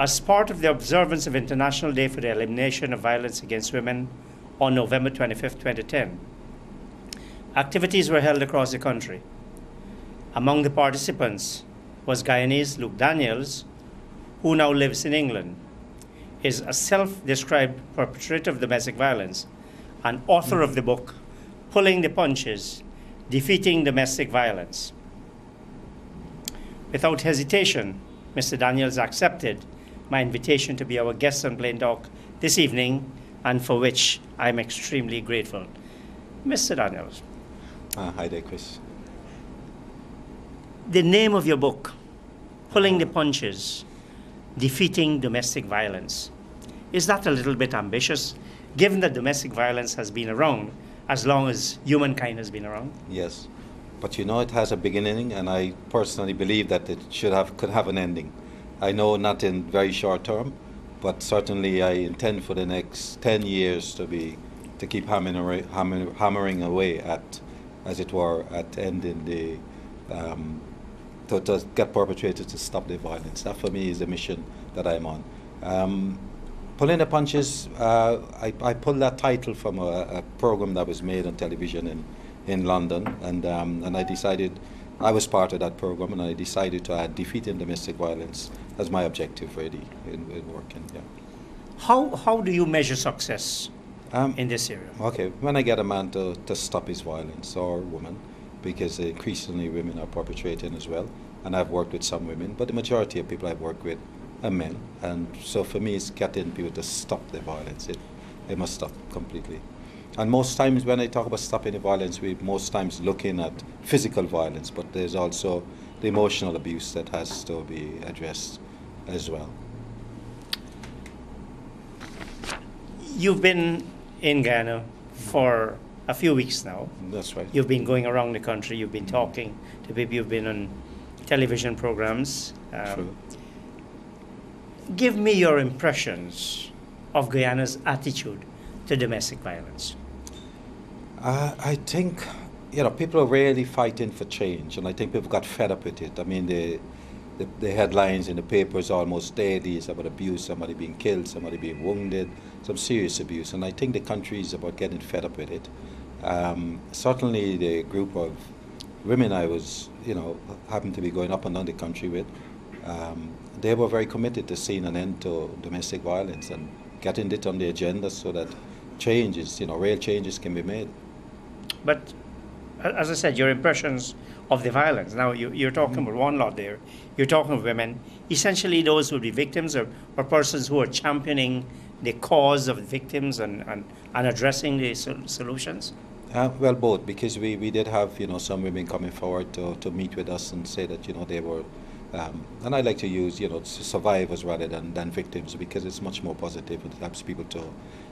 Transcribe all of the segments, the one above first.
As part of the observance of International Day for the Elimination of Violence Against Women on November 25, 2010, activities were held across the country. Among the participants was Guyanese Luke Daniels, who now lives in England, is a self-described perpetrator of domestic violence and author of the book, Pulling the Punches, Defeating Domestic Violence. Without hesitation, Mr. Daniels accepted my invitation to be our guest on Plain Talk this evening, and for which I'm extremely grateful. Mr. Daniels. Hi there, Chris. The name of your book, Pulling the Punches, Defeating Domestic Violence. Is that a little bit ambitious, given that domestic violence has been around as long as humankind has been around? Yes, but you know it has a beginning, and I personally believe that it could have an ending. I know not in very short term, but certainly I intend for the next 10 years to keep hammering away at, as it were, at ending the to get perpetrators to stop the violence. That for me is the mission that I'm on. Pulling the Punches, I pulled that title from a program that was made on television in London, and I decided, I was part of that program, and I decided to add defeating domestic violence as my objective really in working. Yeah. How do you measure success in this area? Okay, when I get a man to stop his violence, or a woman, because increasingly women are perpetrating as well, and I've worked with some women, but the majority of people I've worked with are men, and so for me it's getting people to stop the violence. It must stop completely. And most times when I talk about stopping the violence, we're most times looking at physical violence, but there's also the emotional abuse that has to be addressed as well. You've been in Guyana for a few weeks now. That's right. You've been going around the country, you've been talking to people, you've been on television programs. True. Give me your impressions of Guyana's attitude to domestic violence. I think, people are really fighting for change, and I think people got fed up with it. I mean, the headlines in the papers almost daily is about abuse, somebody being killed, somebody being wounded, some serious abuse, and I think the country is about getting fed up with it. Certainly the group of women I was, happened to be going up and down the country with, they were very committed to seeing an end to domestic violence and getting it on the agenda so that changes, real changes can be made. But as I said, your impressions of the violence, now you're talking about one lot there, you're talking of women, essentially those who would be victims or persons who are championing the cause of the victims and addressing the solutions? Well, both, because we did have, some women coming forward to meet with us and say that, they were, and I like to use, survivors rather than victims, because it's much more positive. It helps people to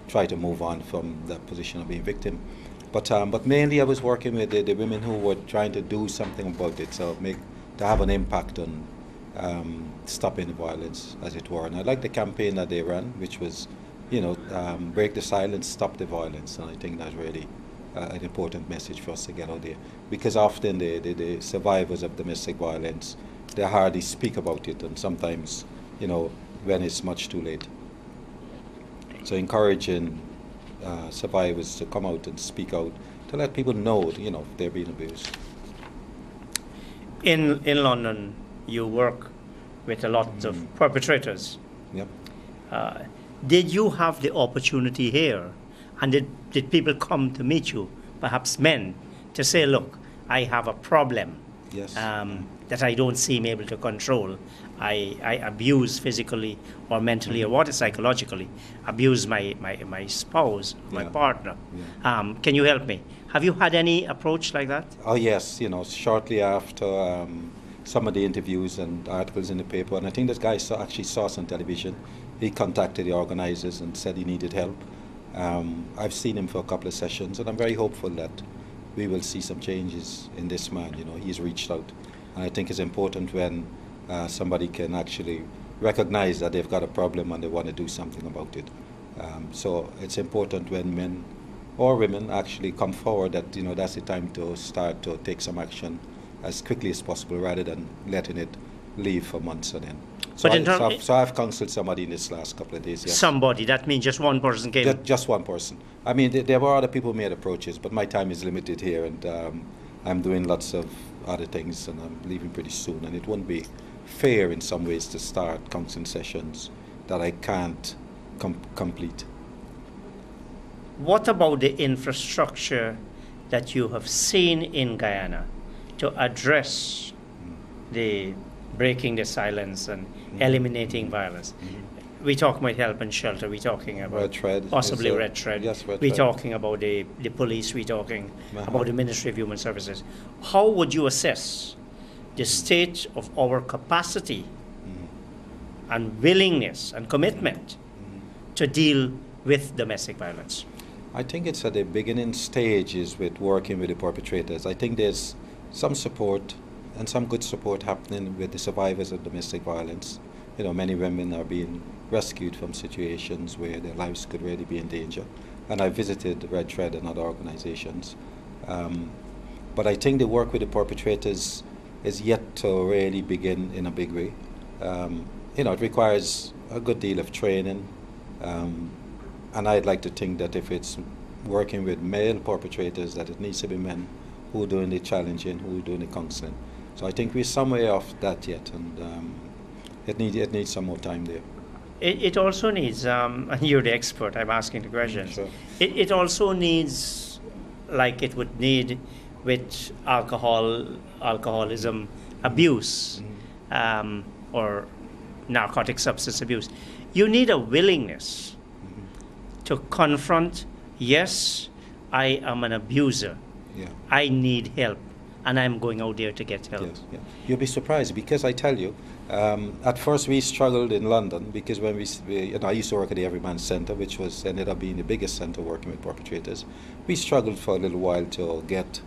try to move on from that position of being victim. But mainly I was working with the women who were trying to do something about it, to have an impact on stopping the violence, as it were. And I like the campaign that they ran, which was, break the silence, stop the violence. And I think that's really an important message for us to get out there, because often the survivors of domestic violence, they hardly speak about it, and sometimes, when it's much too late. So encouraging survivors to come out and speak out, to let people know, if they're being abused. In London, you work with a lot of perpetrators. Yep. Did you have the opportunity here, and did people come to meet you, perhaps men, to say, look, I have a problem? Yes. That I don't seem able to control. I abuse physically or mentally or psychologically, abuse my spouse, my partner. Yeah. Can you help me? Have you had any approach like that? Oh yes, shortly after some of the interviews and articles in the paper, and I think this guy actually saw us on television. He contacted the organizers and said he needed help. I've seen him for a couple of sessions, and I'm very hopeful that we will see some changes in this man. He's reached out. And I think it's important when somebody can actually recognize that they've got a problem and they want to do something about it. So it's important when men or women actually come forward that that's the time to start to take some action as quickly as possible, rather than letting it leave for months on end. So, But in so I've counseled somebody in this last couple of days. Yes. somebody, that means just one person came. Just one person. I mean, there were other people who made approaches, but my time is limited here, and I'm doing lots of other things, and I'm leaving pretty soon. And it wouldn't be fair in some ways to start counseling sessions that I can't complete. What about the infrastructure that you have seen in Guyana to address the breaking the silence and eliminating violence? We're talking about help and shelter. We're talking about Red Thread. possibly Red Thread. Yes, Red We're Thread. talking about the police. We're talking about the Ministry of Human Services. How would you assess the state of our capacity and willingness and commitment to deal with domestic violence? I think it's at the beginning stages with working with the perpetrators. I think there's some support and some good support happening with the survivors of domestic violence. You know, many women are being rescued from situations where their lives could really be in danger. And I visited Red Thread and other organizations. But I think the work with the perpetrators is yet to really begin in a big way. You know, it requires a good deal of training. And I'd like to think that if it's working with male perpetrators, that it needs to be men who are doing the challenging, who are doing the counseling. So I think we're some way off that yet, and it needs some more time there. It also needs, and you're the expert, I'm asking the questions. Sure. It also needs, like it would need with alcoholism abuse, or narcotic substance abuse. You need a willingness to confront, yes, I am an abuser. Yeah. I need help, and I'm going out there to get help. Yes, yeah. You'll be surprised because I tell you, at first we struggled in London because when I used to work at the Everyman Centre, which ended up being the biggest centre working with perpetrators. We struggled for a little while to get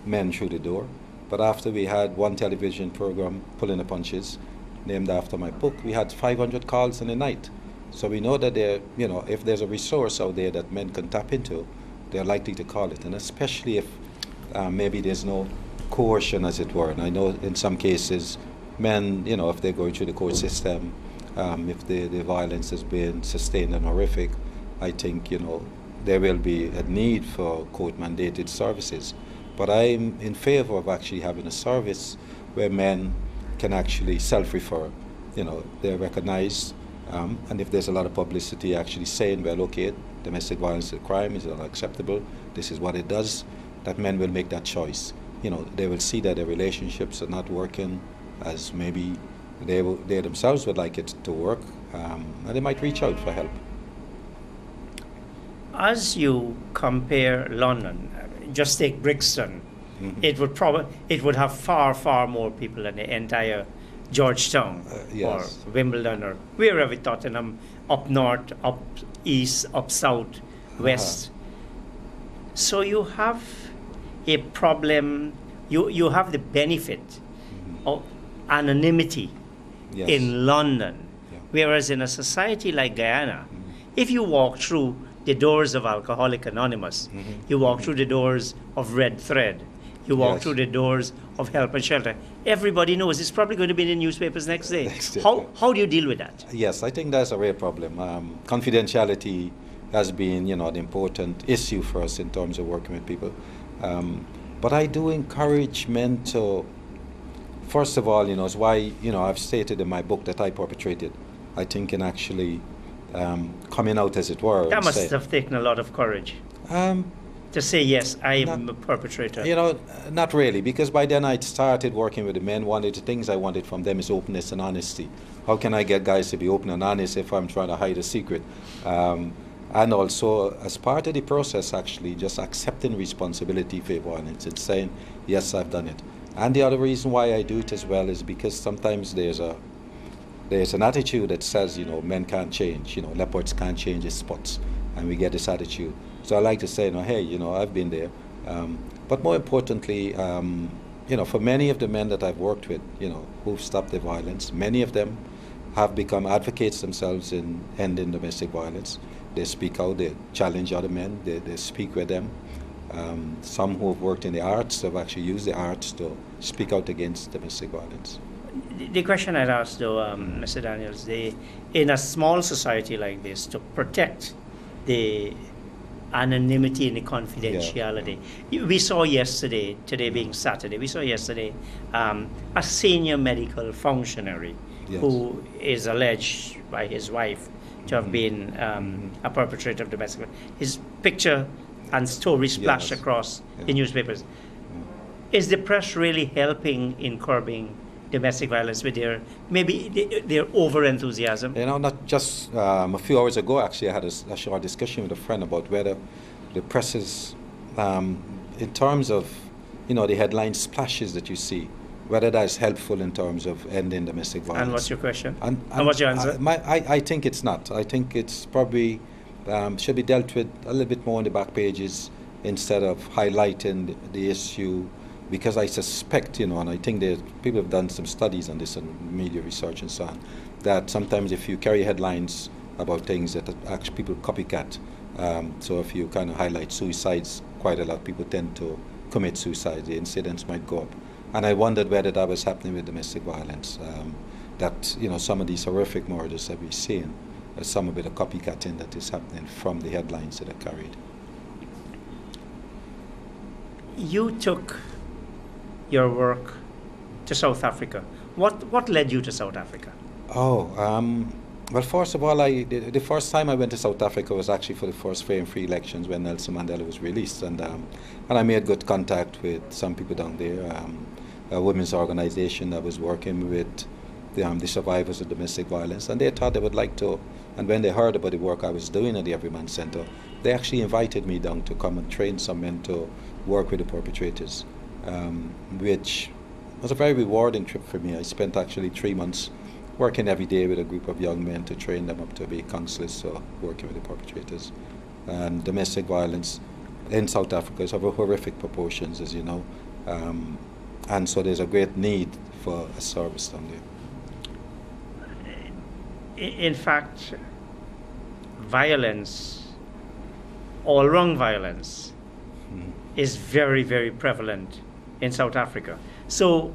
men through the door, but after we had one television program, Pulling the Punches, named after my book, we had 500 calls in a night. So we know that if there's a resource out there that men can tap into, they're likely to call it, and especially if maybe there's no coercion, as it were. And I know in some cases, men, if they're going through the court system, if the violence has been sustained and horrific, I think, there will be a need for court-mandated services. But I'm in favor of actually having a service where men can actually self-refer. They're recognized, and if there's a lot of publicity actually saying, well, okay, domestic violence is a crime, is unacceptable, this is what it does, that men will make that choice. They will see that their relationships are not working as maybe they themselves would like it to work, and they might reach out for help. As you compare London, just take Brixton, it would have far more people than the entire Georgetown, yes. or Wimbledon, or wherever, Tottenham, up north, up east, up south, west. So you have a problem, you have the benefit of anonymity Yes. in London, Yeah. whereas in a society like Guyana, if you walk through the doors of Alcoholics Anonymous, you walk through the doors of Red Thread, you walk Yes. through the doors of Help and Shelter, everybody knows it's probably going to be in the newspapers next day. Next day, How, yeah. how do you deal with that? Yes, I think that's a real problem. Confidentiality has been, an important issue for us in terms of working with people. But I do encourage men to, first of all, it's why, I've stated in my book that I perpetrated. I think in actually coming out, as it were. That and must say, have taken a lot of courage um, to say, yes, I am a perpetrator. Not really, because by then I started working with the men. One of the things I wanted from them is openness and honesty. How can I get guys to be open and honest if I'm trying to hide a secret? And also, as part of the process, actually, just accepting responsibility for violence and saying, yes, I've done it. And the other reason why I do it as well is because sometimes there's an attitude that says, men can't change, leopards can't change their spots, and we get this attitude. So I like to say, hey, I've been there. But more importantly, for many of the men that I've worked with, who've stopped the violence, many of them have become advocates themselves in ending domestic violence. They speak out, they challenge other men, they speak with them. Some who have worked in the arts have actually used the arts to speak out against domestic violence. The question I'd ask, though, Mr. Daniels, in a small society like this, to protect the anonymity and the confidentiality. We saw yesterday, today being Saturday, we saw yesterday a senior medical functionary who is alleged by his wife to have been a perpetrator of domestic violence. His picture and story splashed across the newspapers. Is the press really helping in curbing domestic violence with their over-enthusiasm? You know, not just a few hours ago, actually, I had a short discussion with a friend about whether the press is, in terms of, the headline splashes that you see, whether that is helpful in terms of ending domestic violence. And what's your question? And what's your answer? I think it's not. I think it's probably should be dealt with a little bit more on the back pages instead of highlighting the issue, because I suspect, and I think people have done some studies on this and media research and so on, that sometimes if you carry headlines about things that actually people copycat, so if you kind of highlight suicides quite a lot, people tend to commit suicide, the incidents might go up. And I wondered whether that was happening with domestic violence, that, some of these horrific murders that we're seeing, some of it a copycatting that is happening from the headlines that are carried. You took your work to South Africa. What led you to South Africa? Well, first of all, the first time I went to South Africa was actually for the first fair and free elections when Nelson Mandela was released, and I made good contact with some people down there, a women's organization that was working with the survivors of domestic violence, and they thought they would like to, and when they heard about the work I was doing at the Everyman Center, they actually invited me down to come and train some men to work with the perpetrators, which was a very rewarding trip for me. I spent actually 3 months working every day with a group of young men to train them up to be counselors, so working with the perpetrators. And domestic violence in South Africa is of horrific proportions, as you know, and so there's a great need for a service down there. In fact, violence, all-round violence, is very, very prevalent in South Africa. So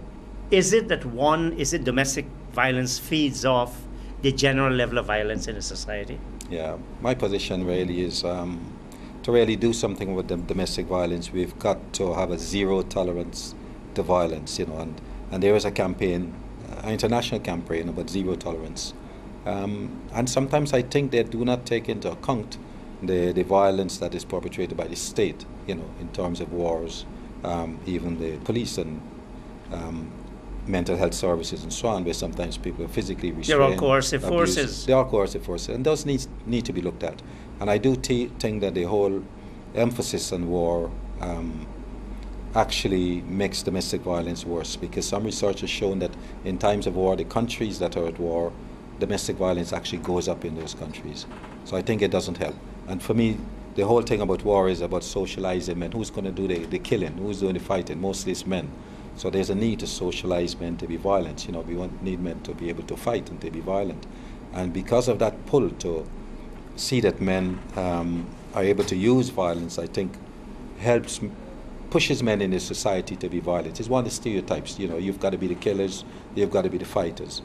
is it domestic violence feeds off the general level of violence in a society? Yeah, my position really is to really do something with the domestic violence. We've got to have a zero tolerance to violence, and there is a campaign, an international campaign about zero tolerance. And sometimes I think they do not take into account the violence that is perpetrated by the state, in terms of wars, even the police and mental health services and so on, where sometimes people are physically restrained. They're all coercive forces. They are coercive forces, and those need to be looked at. And I do think that the whole emphasis on war actually makes domestic violence worse, because some research has shown that in times of war, the countries that are at war, domestic violence actually goes up in those countries. So I think it doesn't help. And for me, the whole thing about war is about socializing men. Who's going to do the killing? Who's doing the fighting? Mostly it's men. So there's a need to socialize men to be violent. We need men to be able to fight and to be violent. And because of that pull to see that men are able to use violence, I think pushes men in this society to be violent. It's one of the stereotypes. You've got to be the killers, you've got to be the fighters.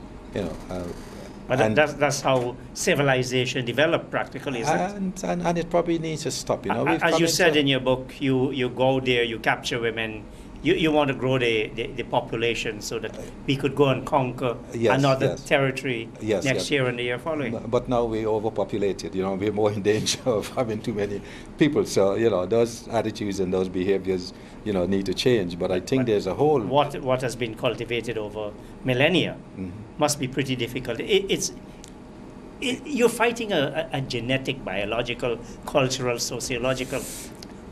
But that's how civilization developed practically, isn't it? And it probably needs to stop. As you said in your book, you go there, you capture women. You want to grow the population so that we could go and conquer another territory next year and the year following. But now we're overpopulated. We're more in danger of having too many people. So those attitudes and those behaviors need to change. But I think there's a whole what has been cultivated over millennia must be pretty difficult. You're fighting a genetic, biological, cultural, sociological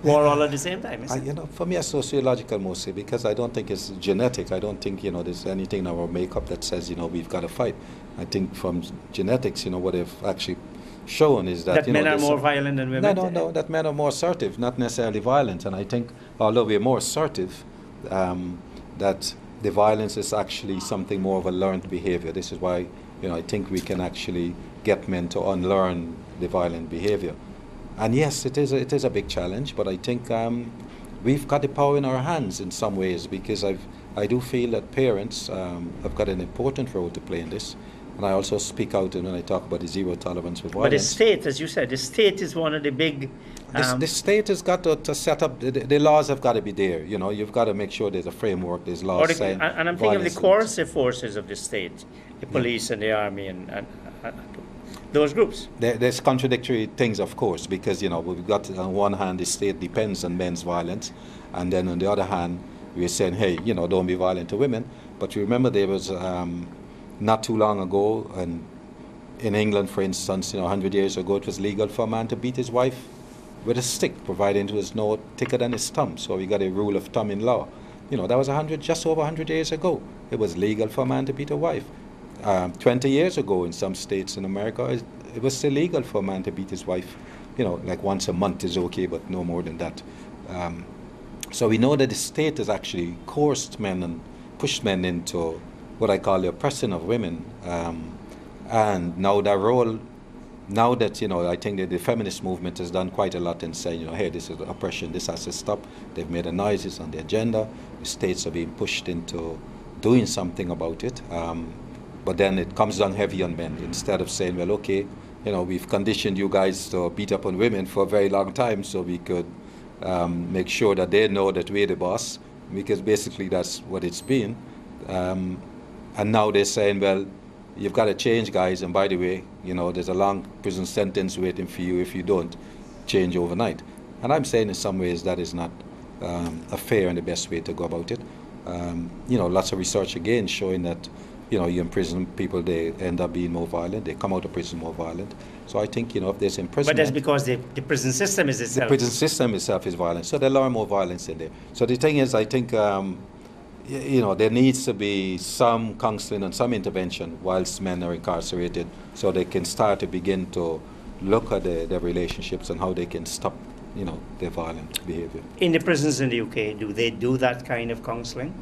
war all at the same time, isn't it? For me, it's sociological mostly, because I don't think it's genetic. I don't think, there's anything in our makeup that says, we've got to fight. I think from genetics, what they've actually shown is that men are more violent than women? No, that men are more assertive, not necessarily violent. And I think, although we're more assertive, that the violence is actually something more of a learned behavior. This is why, I think we can actually get men to unlearn the violent behavior. And yes, it is a big challenge, but I think we've got the power in our hands in some ways, because I do feel that parents have got an important role to play in this. And I also speak out when I talk about the zero tolerance for violence. But the state, as you said, the state is one of the big... The state has got to set up, the laws have got to be there. You know, you've got to make sure there's a framework, there's laws saying... And I'm thinking of the coercive forces of the state, the police and the army and those groups. There's contradictory things, of course, because, you know, we've got on one hand the state depends on men's violence, and then on the other hand, we're saying, hey, you know, don't be violent to women. But remember there was... not too long ago, and in England, for instance, you know, 100 years ago, it was legal for a man to beat his wife with a stick, provided it was no thicker than his thumb. So we got a rule of thumb in law. You know, that was just over 100 years ago. It was legal for a man to beat a wife. 20 years ago, in some states in America, it was still legal for a man to beat his wife. You know, like once a month is okay, but no more than that. So we know that the state has actually coerced men and pushed men into what I call the oppression of women, and now that role, now that, you know, I think that the feminist movement has done quite a lot in saying, you know, hey, this is oppression, this has to stop. They've made a noise, it's on the agenda. The states are being pushed into doing something about it, but then it comes down heavy on men. Instead of saying, well, okay, you know, we've conditioned you guys to beat up on women for a very long time, so we could make sure that they know that we're the boss, because basically that's what it's been. And now they're saying, well, you've got to change, guys, and by the way, you know, there's a long prison sentence waiting for you if you don't change overnight. And I'm saying in some ways that is not a fair and the best way to go about it. You know, lots of research again showing that, you know, you imprison people, they end up being more violent, they come out of prison more violent. So I think, you know, if there's imprisonment... But that's because the prison system is itself... The prison system itself is violent, so there's a lot more violence in there. So the thing is, I think... you know, there needs to be some counseling and some intervention whilst men are incarcerated, so they can start to begin to look at their relationships and how they can stop, you know, their violent behavior. In the prisons in the UK, do they do that kind of counseling?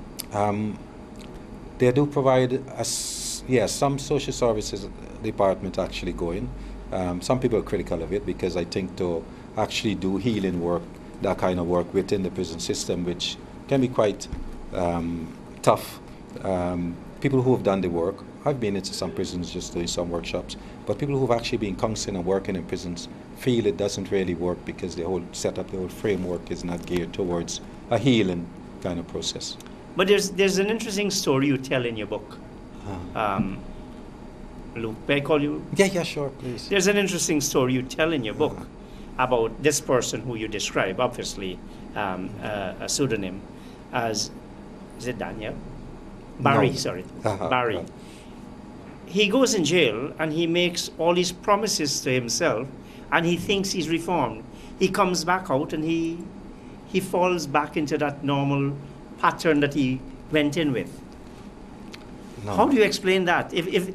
They do provide, some social services department actually go in. Some people are critical of it because I think to actually do healing work, that kind of work within the prison system, which can be quite tough. People who have done the work, I've been into some prisons just doing some workshops, but people who have actually been counseling and working in prisons feel it doesn't really work because the whole setup, the whole framework is not geared towards a healing kind of process. But there's an interesting story you tell in your book. Luke, may I call you? Yeah, sure, please. There's an interesting story you tell in your book about this person who you describe, obviously a pseudonym, as, is it Daniel? Barry, no. Sorry. Barry. Right. He goes in jail and he makes all these promises to himself and he thinks he's reformed. He comes back out and he falls back into that normal pattern that he went in with. No. How do you explain that? If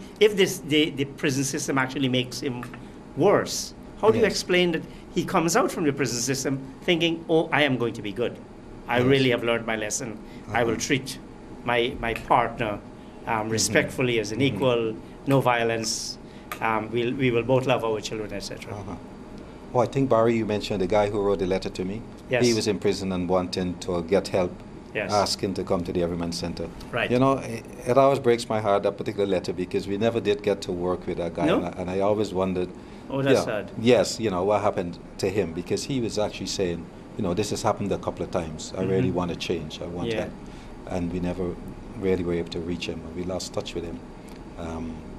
the prison system actually makes him worse, how do you explain that he comes out from the prison system thinking, oh, I am going to be good. I really have learned my lesson. I will treat my partner respectfully as an equal, no violence. We will both love our children, etc. Well, I think, Barry, you mentioned the guy who wrote the letter to me. Yes. He was in prison and wanting to get help, asking to come to the Everyman Center. Right. You know, it always breaks my heart, that particular letter, because we never did get to work with that guy. No? And I always wondered, oh, that's sad. Yes, you know, what happened to him, because he was actually saying, you know, this has happened a couple of times. I really want to change. I want help. And we never really were able to reach him. We lost touch with him.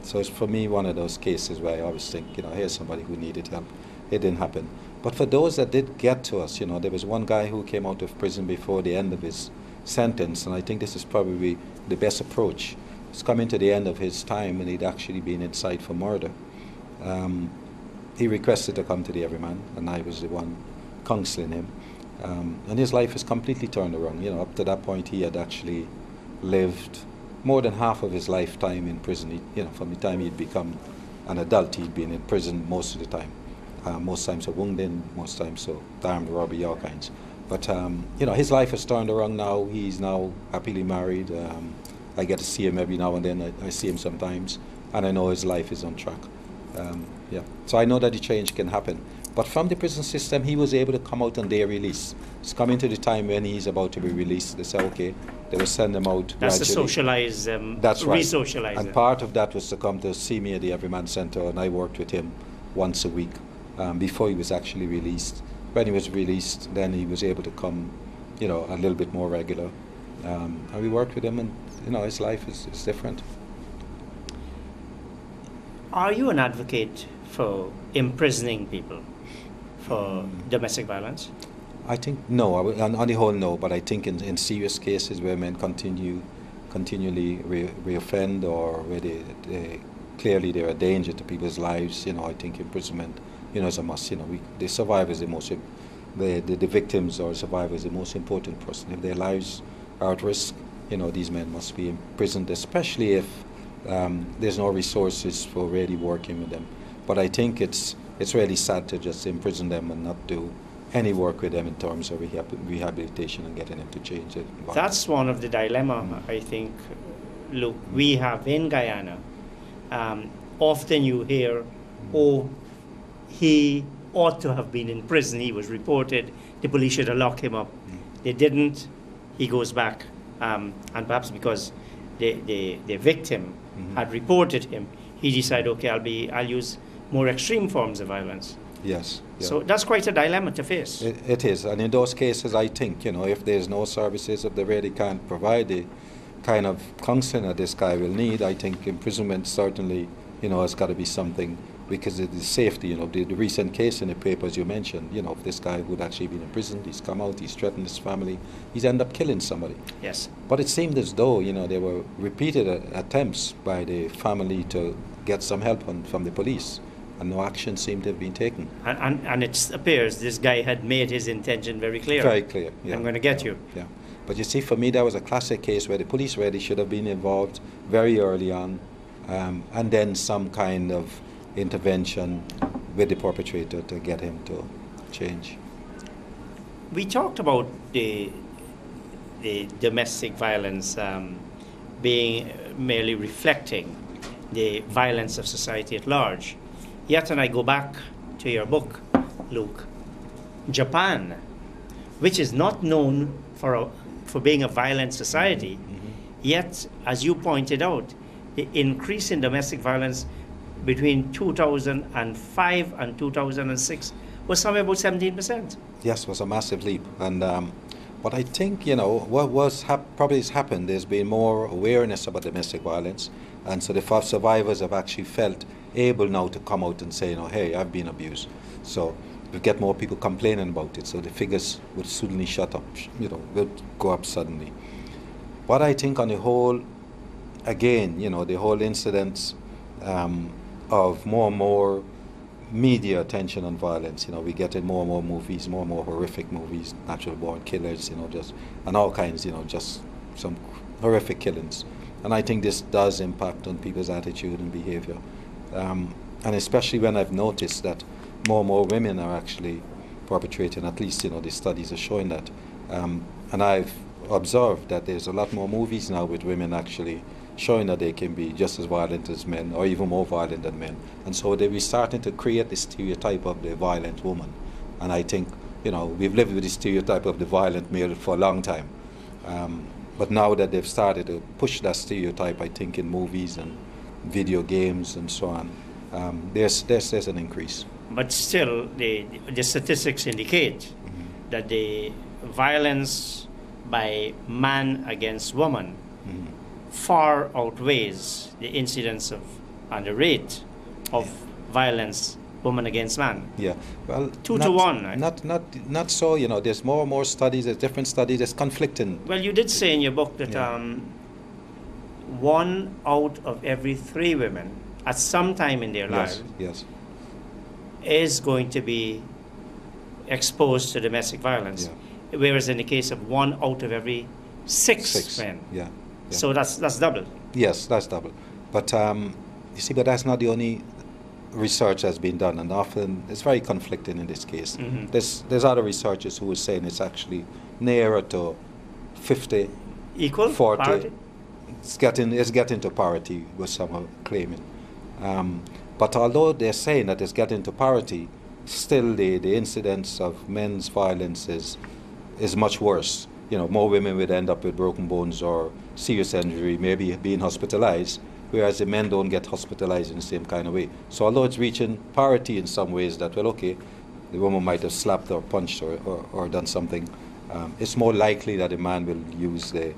So it's, for me, one of those cases where I always think, you know, here's somebody who needed help. It didn't happen. But for those that did get to us, you know, there was one guy who came out of prison before the end of his sentence, and I think this is probably the best approach. He's coming to the end of his time, and he'd actually been inside for murder. He requested to come to the Everyman, and I was the one counseling him. And his life has completely turned around. You know, up to that point, he had actually lived more than half of his lifetime in prison. He, you know, from the time he'd become an adult, he'd been in prison most of the time. Most times for wounding, most times for armed robbery, all kinds. But you know, his life has turned around now. He's now happily married. I get to see him every now and then. I see him sometimes, and I know his life is on track. So I know that the change can happen. But from the prison system, he was able to come out on their release. It's coming to the time when he's about to be released. They say, okay, they will send him out That's the gradually. socialize, That's right. re-socialize. And part of that was to come to see me at the Everyman Center, and I worked with him once a week before he was actually released. When he was released, then he was able to come, you know, a little bit more regular. And we worked with him, and you know, his life is different. Are you an advocate for imprisoning people for domestic violence? I think no. On the whole, no. But I think in serious cases where men continually reoffend, or where they clearly they're a danger to people's lives, you know, I think imprisonment, you know, is a must. You know, the survivors, the victims or survivors, the most important person. If their lives are at risk, you know, these men must be imprisoned, especially if there's no resources for really working with them. But I think it's really sad to just imprison them and not do any work with them in terms of rehabilitation and getting them to change it. That's one of the dilemma, I think, Luke, we have in Guyana. Often you hear, oh, he ought to have been in prison. He was reported. The police should have locked him up. They didn't. He goes back. And perhaps because the victim had reported him, he decided, okay, I'll use more extreme forms of violence. Yes. Yeah. So that's quite a dilemma to face. It is. And in those cases, I think, you know, if there's no services, if they really can't provide the kind of counseling that this guy will need, I think imprisonment certainly, you know, has got to be something, because of the safety, you know, the recent case in the papers you mentioned, you know, if this guy would actually been imprisoned, he's come out, he's threatened his family, he's ended up killing somebody. Yes. But it seemed as though, you know, there were repeated attempts by the family to get some help from the police, and no action seemed to have been taken. And it appears this guy had made his intention very clear. Very clear, yeah. I'm going to get you. Yeah. But you see, for me, that was a classic case where the police really should have been involved very early on, and then some kind of intervention with the perpetrator to get him to change. We talked about the domestic violence being merely reflecting the violence of society at large. Yet, and I go back to your book, Luke, Japan, which is not known for being a violent society, yet, as you pointed out, the increase in domestic violence between 2005 and 2006 was somewhere about 17%. Yes, it was a massive leap. And but I think, you know, what probably has happened, there's been more awareness about domestic violence, and so the survivors have actually felt able now to come out and say, you know, hey, I've been abused. So we get more people complaining about it, so the figures would suddenly shut up, you know, will go up suddenly. But I think on the whole, again, you know, the whole incidents of more and more media attention on violence, you know, we get in more and more movies, more and more horrific movies, natural born killers, you know, just, and all kinds, you know, just some horrific killings. And I think this does impact on people's attitude and behavior. And especially when I've noticed that more and more women are actually perpetrating, at least, you know, the studies are showing that. And I've observed that there's a lot more movies now with women actually showing that they can be just as violent as men, or even more violent than men. And so they're starting to create the stereotype of the violent woman. And I think, you know, we've lived with the stereotype of the violent male for a long time. But now that they've started to push that stereotype, I think in movies and video games and so on, there's an increase. But still, the statistics indicate that the violence by man against woman far outweighs the incidence of and the rate of violence woman against man. Yeah, well, 2 to 1. Right? Not so. You know, there's more and more studies. There's different studies. There's conflicting. Well, you did say in your book that 1 out of every 3 women at some time in their lives is going to be exposed to domestic violence, whereas in the case of 1 out of every 6 men. Yeah. So that's double. Yes, that's double. But you see, but that's not the only research that's been done, and often it's very conflicting in this case. There's other researchers who are saying it's actually nearer to 50, equal 40. Parity? It's getting to parity, was some are claiming. But although they're saying that it's getting to parity, still the incidence of men's violence is much worse. You know, more women would end up with broken bones or serious injury, maybe being hospitalized, whereas the men don't get hospitalized in the same kind of way. So although it's reaching parity in some ways that, well, okay, the woman might have slapped or punched or done something, it's more likely that a man will use the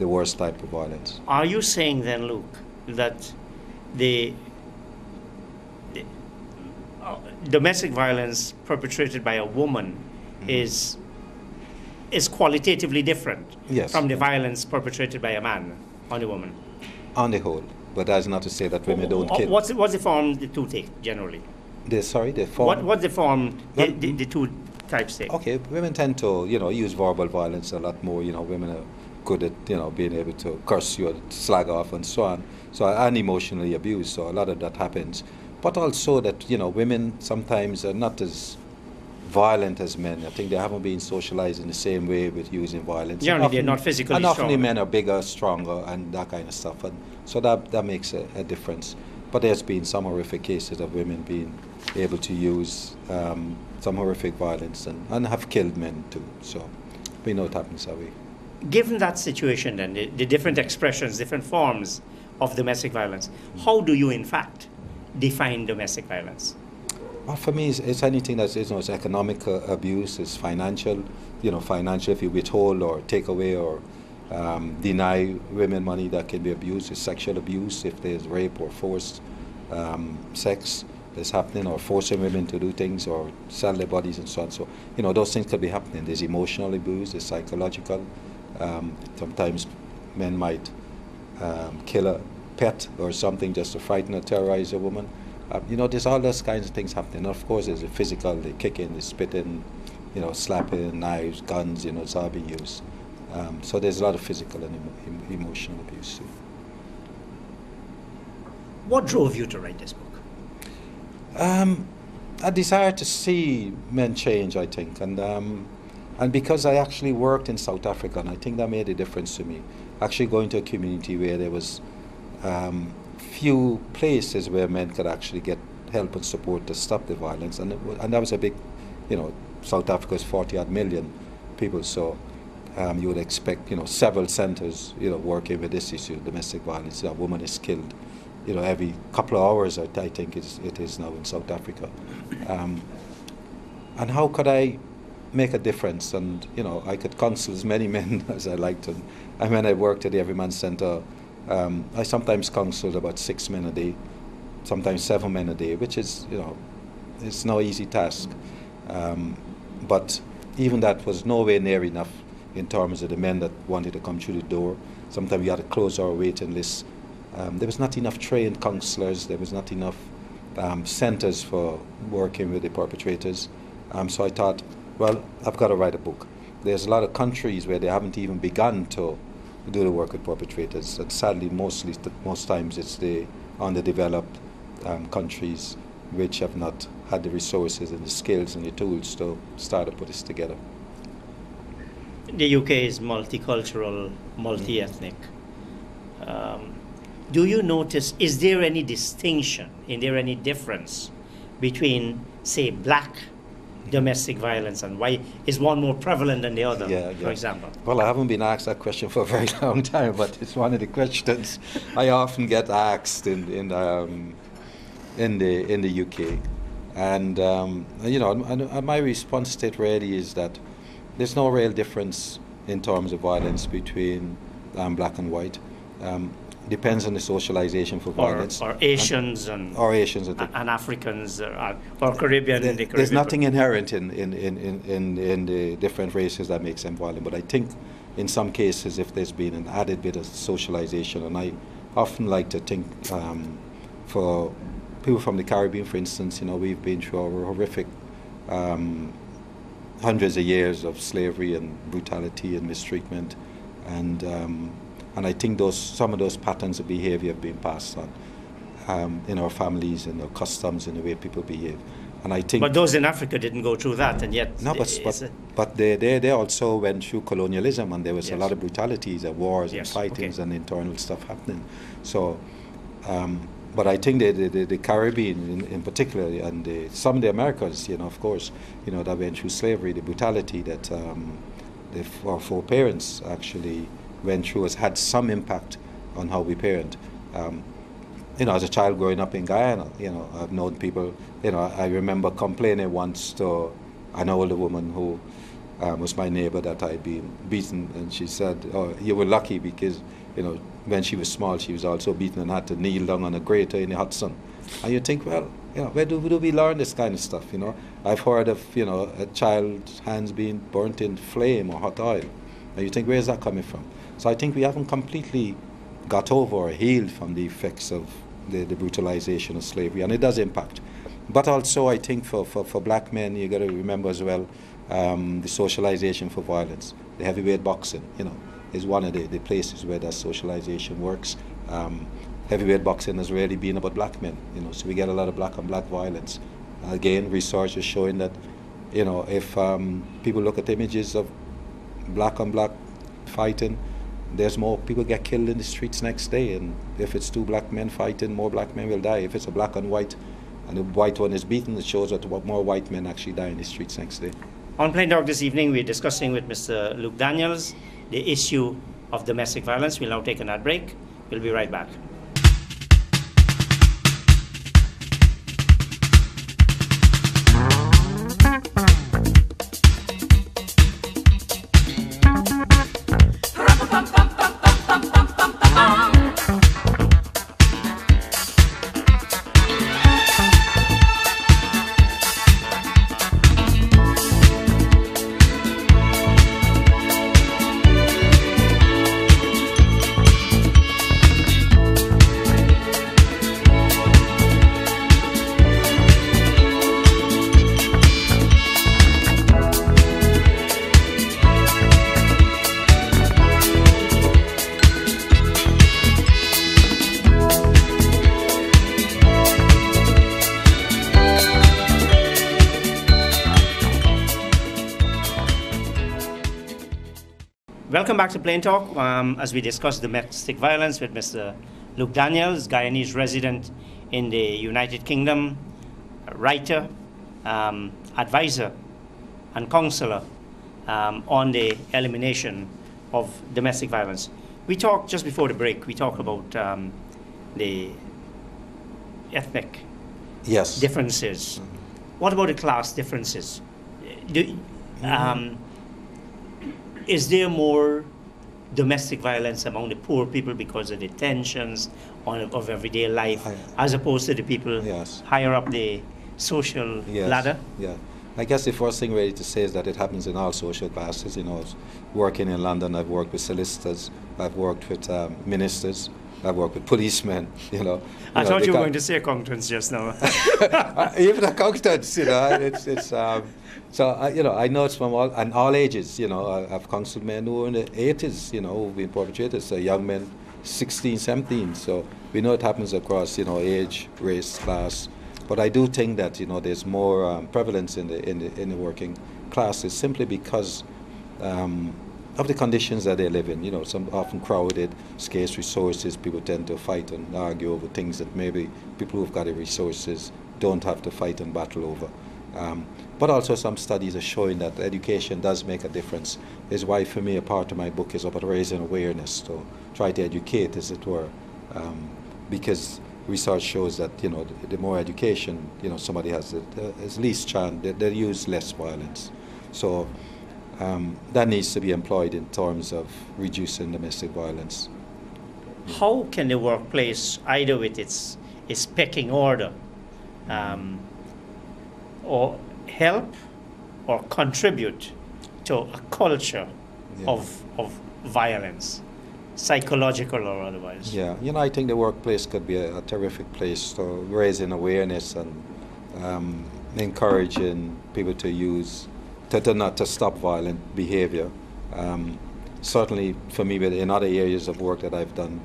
worst type of violence. Are you saying then, Luke, that the domestic violence perpetrated by a woman is qualitatively different from the violence perpetrated by a man on a woman? On the whole, but that's not to say that women don't kill. What's the form the two take generally? The form. What's the form the two types take? Okay, women tend to use verbal violence a lot more. Women are good at being able to curse you, or slag off, and so on. So and emotionally abused. So a lot of that happens. But also that women sometimes are not as violent as men. I think they haven't been socialized in the same way with using violence. Generally, they're not physically strong. And often the men are bigger, stronger, and that kind of stuff. And so that makes a difference. But there's been some horrific cases of women being able to use some horrific violence and have killed men too. So we know it happens that way. Given that situation then, the different expressions, different forms of domestic violence, how do you in fact define domestic violence? Well, for me, it's anything that's it's economic abuse, it's financial. Financial, if you withhold or take away or deny women money, that can be abuse. It's sexual abuse if there's rape or forced sex that's happening, or forcing women to do things or sell their bodies and so on. So those things could be happening. There's emotional abuse, there's psychological. Sometimes men might kill a pet or something just to frighten or terrorize a woman. There's all those kinds of things happening. Of course, there's the physical, the kicking, the spitting, slapping, knives, guns, it's all being used. So there's a lot of physical and emotional abuse too. What drove you to write this book? A desire to see men change, I think, and because I actually worked in South Africa, and I think that made a difference to me. Actually going to a community where there was few places where men could actually get help and support to stop the violence, and that was a big, South Africa is 40-odd million people, so you would expect, several centers, working with this issue, domestic violence. A woman is killed, every couple of hours. I think it is now in South Africa, and how could I make a difference? And I could counsel as many men as I liked, and when I worked at the Everyman Center. I sometimes counseled about 6 men a day, sometimes 7 men a day, which is, it's no easy task. But even that was nowhere near enough in terms of the men that wanted to come through the door. Sometimes we had to close our waiting list. There was not enough trained counselors. There was not enough centers for working with the perpetrators. So I thought, well, I've got to write a book. There's a lot of countries where they haven't even begun to do the work with perpetrators, and sadly most times it's the underdeveloped countries which have not had the resources and the skills and the tools to start to put this together. The UK is multicultural, multi-ethnic. Do you notice, is there any distinction, is there any difference between, say, black domestic violence, and why is one more prevalent than the other, for example? Well, I haven't been asked that question for a very long time, but it's one of the questions I often get asked in the UK, and and my response to it really is that there's no real difference in terms of violence between black and white. Depends on the socialization for violence. Or Asians and Africans or Caribbean. There's nothing inherent in the different races that makes them violent. But I think in some cases, if there's been an added bit of socialization, and I often like to think for people from the Caribbean, for instance, we've been through our horrific hundreds of years of slavery and brutality and mistreatment, and I think some of those patterns of behavior have been passed on in our families and our customs and the way people behave. And I think. But those in Africa didn't go through that, and yet. No, but they also went through colonialism, and there was a lot of brutalities and wars and fightings and internal stuff happening. So But I think the Caribbean in particular, and some of the Americas, of course, that went through slavery, the brutality that our foreparents actually went through has had some impact on how we parent. As a child growing up in Guyana, I've known people, I remember complaining once to an older woman who was my neighbor that I'd been beaten, and she said, "Oh, you were lucky because, when she was small, she was also beaten and had to kneel down on a grater in the hot sun." And you think, well, where do we learn this kind of stuff, I've heard of, a child's hands being burnt in flame or hot oil. And you think, where's that coming from? So I think we haven't completely got over or healed from the effects of the brutalization of slavery, and it does impact. But also I think for black men, you got to remember as well, the socialization for violence. The heavyweight boxing, is one of the places where that socialization works. Heavyweight boxing has really been about black men, so we get a lot of black on black violence. Again, research is showing that, if people look at images of black on black fighting, there's more people get killed in the streets next day, and if it's two black men fighting, more black men will die. If it's a black and white, and the white one is beaten, it shows that more white men actually die in the streets next day. On Plain Talk this evening, we're discussing with Mr. Luke Daniels the issue of domestic violence. We'll now take an ad break. We'll be right back. Welcome back to Plain Talk as we discuss domestic violence with Mr. Luke Daniels, Guyanese resident in the United Kingdom, writer, advisor, and counselor on the elimination of domestic violence. We talked just before the break, we talked about the ethnic differences. What about the class differences? Is there more domestic violence among the poor people because of the tensions of everyday life, as opposed to the people higher up the social ladder? Yeah, I guess the first thing really to say is that it happens in all social classes. Working in London, I've worked with solicitors, I've worked with ministers, I've worked with policemen. I thought you were going to say accountants just now. Even accountants, it's. So I know it's from all ages. I've counseled men who are in the 80s, who've been perpetrators. So young men, 16, 17. So we know it happens across, age, race, class. But I do think that there's more prevalence in the working classes simply because of the conditions that they live in. Some often crowded, scarce resources. People tend to fight and argue over things that maybe people who've got the resources don't have to fight and battle over. But also some studies are showing that education does make a difference. Is why for me a part of my book is about raising awareness, to try to educate, as it were, because research shows that the more education somebody has, the least chance they use less violence. So that needs to be employed in terms of reducing domestic violence. How can the workplace, either with its pecking order, or help or contribute to a culture of violence, psychological or otherwise? Yeah, I think the workplace could be a terrific place to raising awareness and encouraging people to not to stop violent behavior. Certainly for me, in other areas of work that I've done,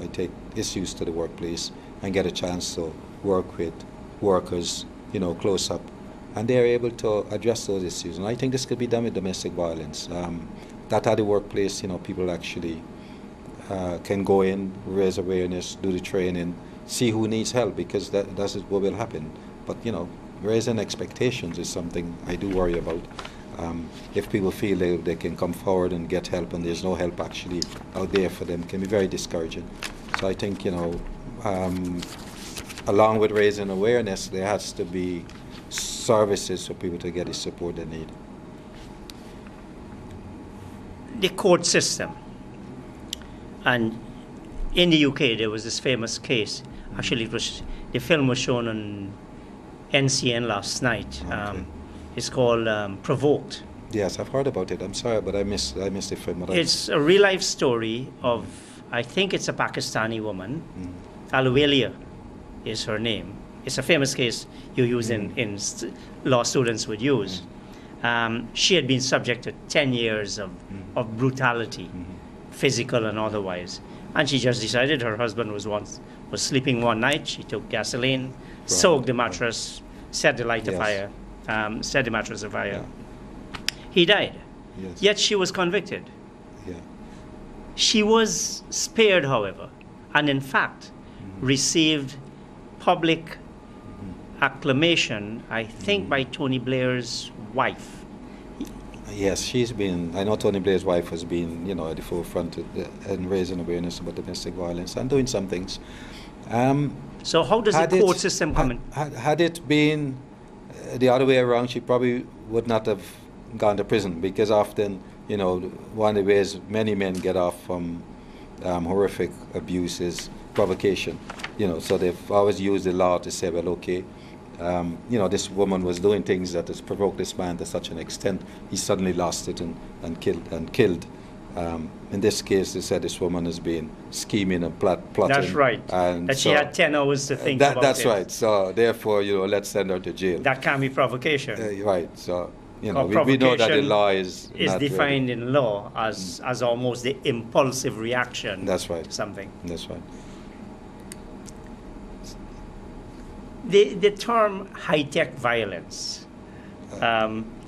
I take issues to the workplace and get a chance to work with workers, close up, and they're able to address those issues. And I think this could be done with domestic violence. That at the workplace, people actually can go in, raise awareness, do the training, see who needs help, because that's what will happen. But raising expectations is something I do worry about. If people feel they can come forward and get help and there's no help actually out there for them, can be very discouraging. So I think, along with raising awareness, there has to be services for people to get the support they need. The court system. And in the UK, there was this famous case. Actually, the film was shown on NCN last night. Okay. It's called Provoked. Yes, I've heard about it. I'm sorry, but I missed the film. It's a real-life story of, I think it's a Pakistani woman. Aluwalia is her name. It's a famous case you use in law students would use. She had been subject to 10 years of brutality, physical and otherwise. And she just decided her husband was sleeping one night. She took gasoline, soaked the mattress, set the light afire, set the mattress afire. Yeah. He died. Yes. Yet she was convicted. Yeah. She was spared, however, and in fact received public acclamation, I think, by Tony Blair's wife. Yes, she's been. I know Tony Blair's wife has been, at the forefront in raising awareness about domestic violence and doing some things. So how does the court system come in? Had it been the other way around, she probably would not have gone to prison, because often, one of the ways many men get off from horrific abuse is provocation. So they've always used the law to say, well, okay, this woman was doing things that has provoked this man to such an extent, he suddenly lost it and killed. In this case, they said this woman has been scheming and plotting. That's right. And that she had 10 hours to think about it. That's right. So therefore, let's send her to jail. That can be provocation. Right. So, we know that the law is not defined ready. In law as almost the impulsive reaction. That's right. To something. That's right. The term high-tech violence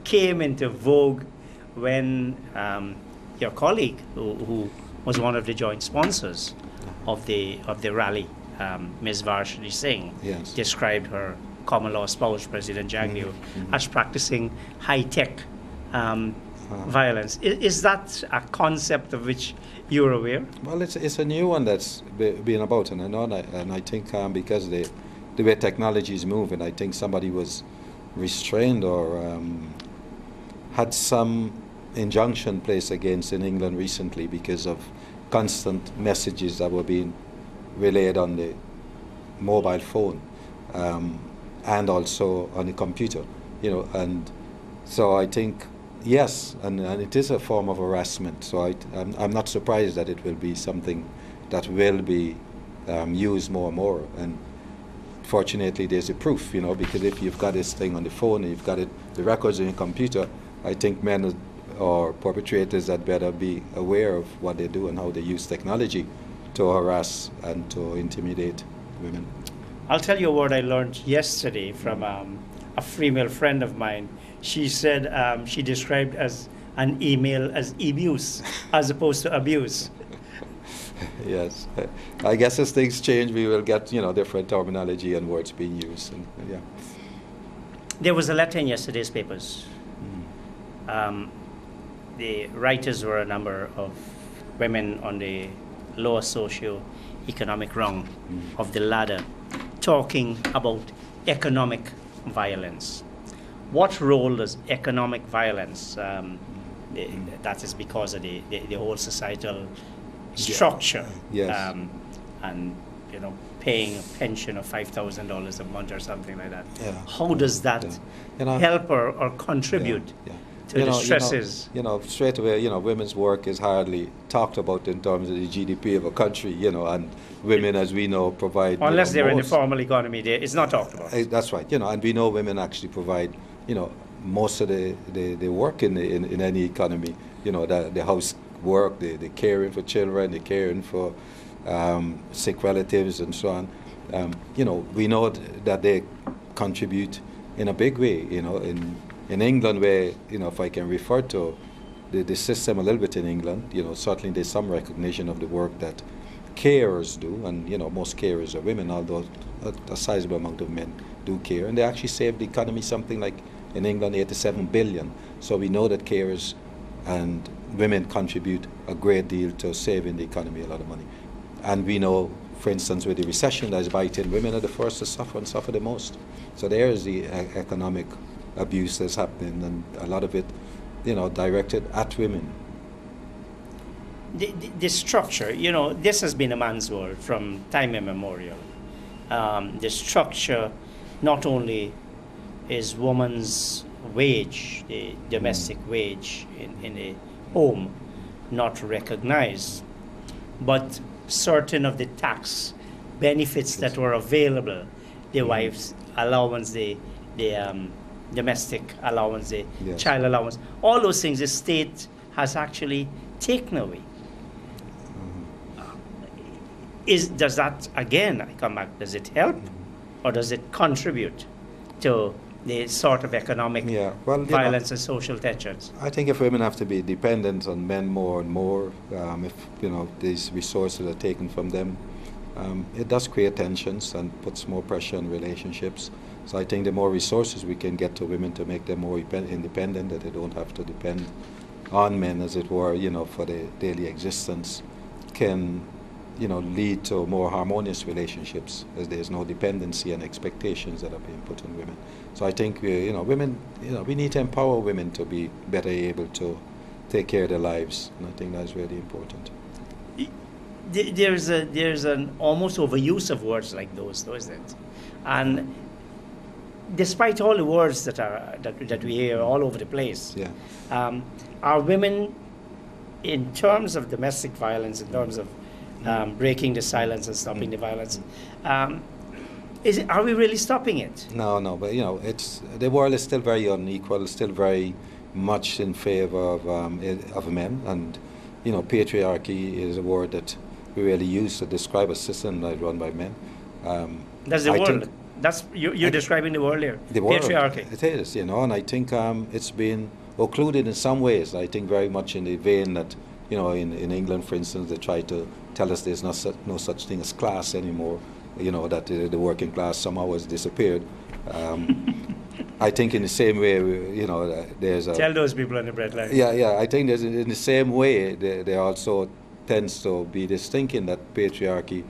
came into vogue when your colleague, who was one of the joint sponsors of the rally, Ms. Varsity Singh, yes, described her common law spouse, President Jagnew, as practicing high-tech violence. Is that a concept of which you're aware? Well, it's a new one that's been about, and I think because the way technology is moving, I think somebody was restrained or had some injunction placed against in England recently because of constant messages that were being relayed on the mobile phone and also on the computer, and so I think, yes, and it is a form of harassment, so I'm not surprised that it will be something that will be used more and more. And fortunately, there's a proof, because if you've got this thing on the phone and you've got the records on your computer, I think men or perpetrators had better be aware of what they do and how they use technology to harass and to intimidate women. I'll tell you a word I learned yesterday from a female friend of mine. She said she described as an email as abuse as opposed to abuse. Yes, I guess as things change, we will get different terminology and words being used. And, yeah. There was a letter in yesterday's papers. The writers were a number of women on the lower socio-economic rung of the ladder, talking about economic violence. What role does economic violence? That is because of the whole societal structure, yes, and paying a pension of $5,000 a month or something like that. Yeah. How does that help or contribute to the stresses? Straight away, women's work is hardly talked about in terms of the GDP of a country, and women, as we know, provide. Unless they're in the formal economy, it's not talked about. That's right, and we know women actually provide, most of the work in any economy, the house work, the caring for children, the caring for sick relatives and so on. We know that they contribute in a big way, in England, where, if I can refer to the system a little bit in England, certainly there's some recognition of the work that carers do, and most carers are women, although a sizable amount of men do care, and they actually save the economy something like, in England, 87 billion. So we know that carers and women contribute a great deal to saving the economy a lot of money. And we know, for instance, with the recession that is biting, women are the first to suffer and suffer the most. So there is the economic abuse that's happening, and a lot of it, directed at women. The structure, this has been a man's world from time immemorial. The structure not only is woman's wage, the domestic wage in a home, not recognized, but certain of the tax benefits that were available, the wife's allowance, the domestic allowance, the child allowance, all those things the state has actually taken away. Does that, again, I come back, does it help or does it contribute to the sort of economic violence and social tensions? I think if women have to be dependent on men more and more, if these resources are taken from them, it does create tensions and puts more pressure on relationships. So I think the more resources we can get to women to make them more independent, that they don't have to depend on men, as it were, for their daily existence, can lead to more harmonious relationships, as there's no dependency and expectations that are being put on women. So I think women, we need to empower women to be better able to take care of their lives, and I think that's really important. There's an almost overuse of words like those, though, isn't it? And despite all the words that we hear all over the place, are women, in terms of domestic violence, in terms of breaking the silence and stopping the violence, are we really stopping it? No, but the world is still very unequal, still very much in favor of men, and patriarchy is a word that we really use to describe a system that is run by men. That's the world. That's you're describing the world here. The world, patriarchy. It is, and I think it's been occluded in some ways. I think very much in the vein that in England, for instance, they try to tell us there's no such thing as class anymore. That the working class somehow has disappeared. I think in the same way, there's a... Tell those people on the breadline. Yeah, I think there's in the same way, there also tends to be this thinking that patriarchy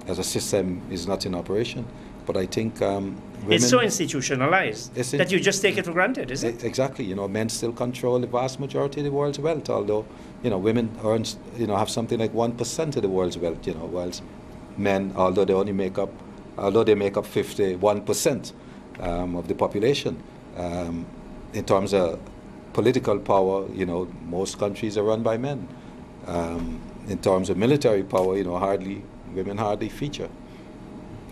as a system is not in operation. But I think women... It's so institutionalized that you just take it for granted, is it? Exactly. Men still control the vast majority of the world's wealth, although, women earn, have something like 1% of the world's wealth, whilst men, although they make up 51% of the population. In terms of political power, most countries are run by men. In terms of military power, women hardly feature.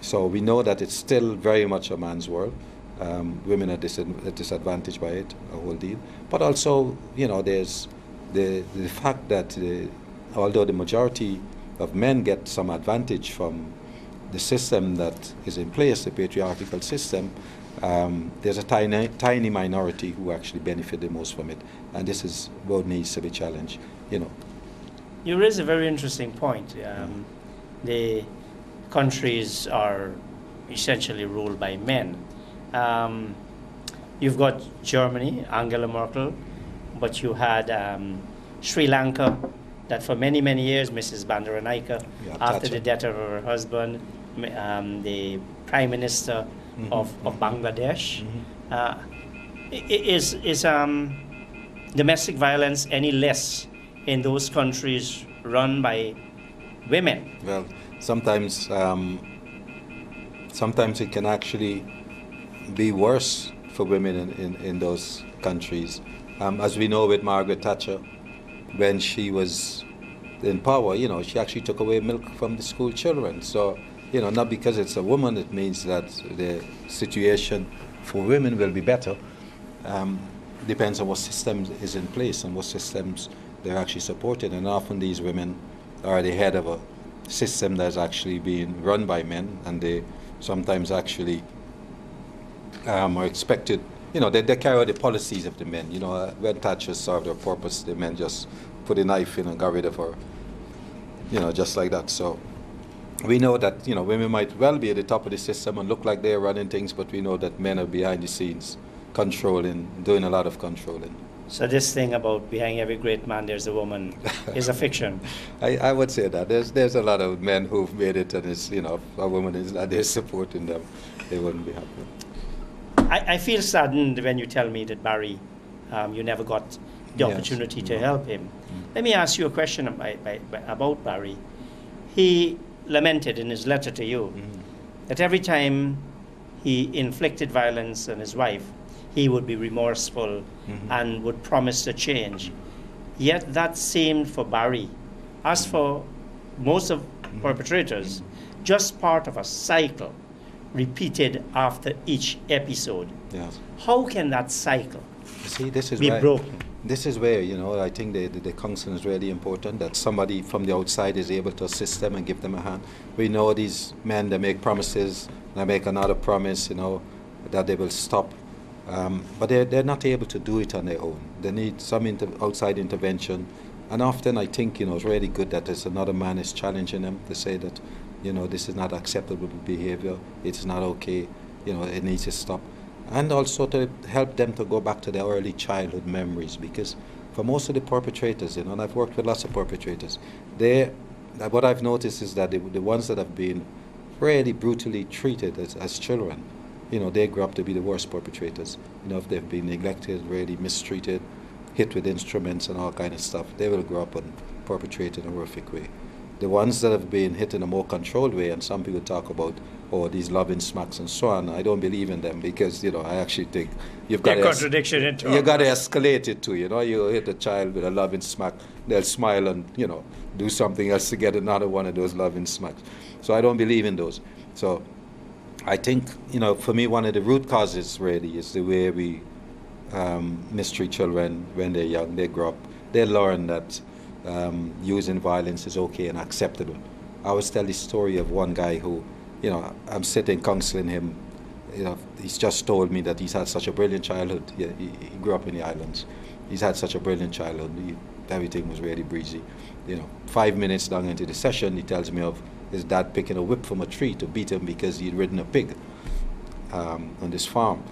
So we know that it's still very much a man's world. Women are disadvantaged by it, a whole deal. But also, there's the fact that although the majority of men get some advantage from the system that is in place, the patriarchal system, there's a tiny minority who actually benefit the most from it. And this is what needs to be challenged, You raise a very interesting point. The countries are essentially ruled by men. You've got Germany, Angela Merkel, but you had Sri Lanka, that for many, many years, Mrs. Bandaranaike, after the death of her husband, the Prime Minister of Bangladesh. Is domestic violence any less in those countries run by women? Well, sometimes it can actually be worse for women in those countries. As we know with Margaret Thatcher, when she was in power, she actually took away milk from the school children. So, not because it's a woman, it means that the situation for women will be better. Depends on what system is in place and what systems they're actually supported. And often these women are the head of a system that's actually being run by men, and they sometimes actually are expected, they carry out the policies of the men. When Thatcher served her purpose, the men just put a knife in and got rid of her, just like that. So we know that, you know, women might well be at the top of the system and look like they're running things, but we know that men are behind the scenes controlling, doing a lot of controlling. So this thing about behind every great man there's a woman is a fiction. I would say that there's a lot of men who've made it, and it's, you know, if a woman is not there supporting them, they wouldn't be happy. I feel saddened when you tell me that Barry, you never got the opportunity to help him. Let me ask you a question about Barry. He lamented in his letter to you that every time he inflicted violence on his wife, he would be remorseful and would promise to change. Yet that seemed for Barry, as for most of perpetrators, just part of a cycle repeated after each episode. Yes. How can that cycle See, this is be where, broken? This is where, you know, I think the counseling is really important, that somebody from the outside is able to assist them and give them a hand. We know these men, they make promises, they make another promise, you know, that they will stop. But they're not able to do it on their own. They need some outside intervention. And often I think, you know, it's really good that there's another man is challenging them to say that, you know, this is not acceptable behavior, it's not okay, you know, it needs to stop. And also to help them to go back to their early childhood memories, because for most of the perpetrators, you know, and I've worked with lots of perpetrators, what I've noticed is that the ones that have been really brutally treated as children, you know, they grew up to be the worst perpetrators. You know, if they've been neglected, really mistreated, hit with instruments and all kind of stuff, they will grow up and perpetrate in a horrific way. The ones that have been hit in a more controlled way, and some people talk about, oh, these loving smacks and so on, I don't believe in them, because, you know, I actually think you've got to escalate it too. You know, you hit a child with a loving smack, they'll smile and, you know, do something else to get another one of those loving smacks. So I don't believe in those. So I think, you know, for me, one of the root causes really is the way we mistreat children when they're young. They grow up, they learn that using violence is okay and acceptable. I always tell the story of one guy who, you know, I'm sitting counseling him. You know, he's just told me that he's had such a brilliant childhood. He grew up in the islands. He's had such a brilliant childhood. Everything was really breezy. You know, 5 minutes down into the session, he tells me of his dad picking a whip from a tree to beat him because he'd ridden a pig on this farm.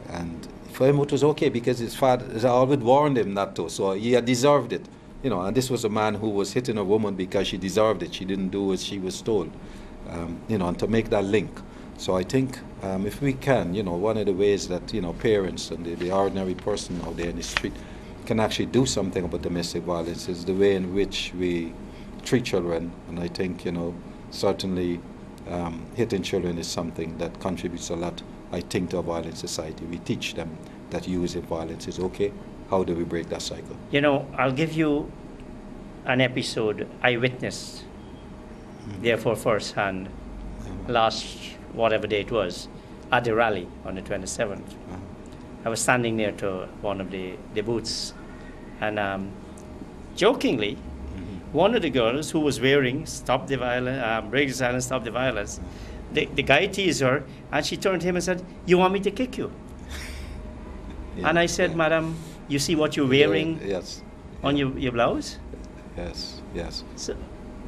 And for him it was okay because his father had always warned him not to, so he had deserved it. You know, and this was a man who was hitting a woman because she deserved it. She didn't do as she was told. You know, and to make that link. So I think if we can, you know, one of the ways that, you know, parents and the ordinary person out there in the street can actually do something about domestic violence is the way in which we treat children. And I think, you know, certainly hitting children is something that contributes a lot, I think, to a violent society. We teach them that using violence is okay. How do we break that cycle? You know, I'll give you an episode I witnessed, therefore firsthand, last whatever day it was, at the rally on the 27th. I was standing near to one of the booths, and jokingly, one of the girls who was wearing Stop the Violence, Break the Silence, Stop the Violence, the guy teased her, and she turned to him and said, "You want me to kick you?" Yeah, and I said, "Madam, you see what you're wearing on your blouse?" Yes, yes. So,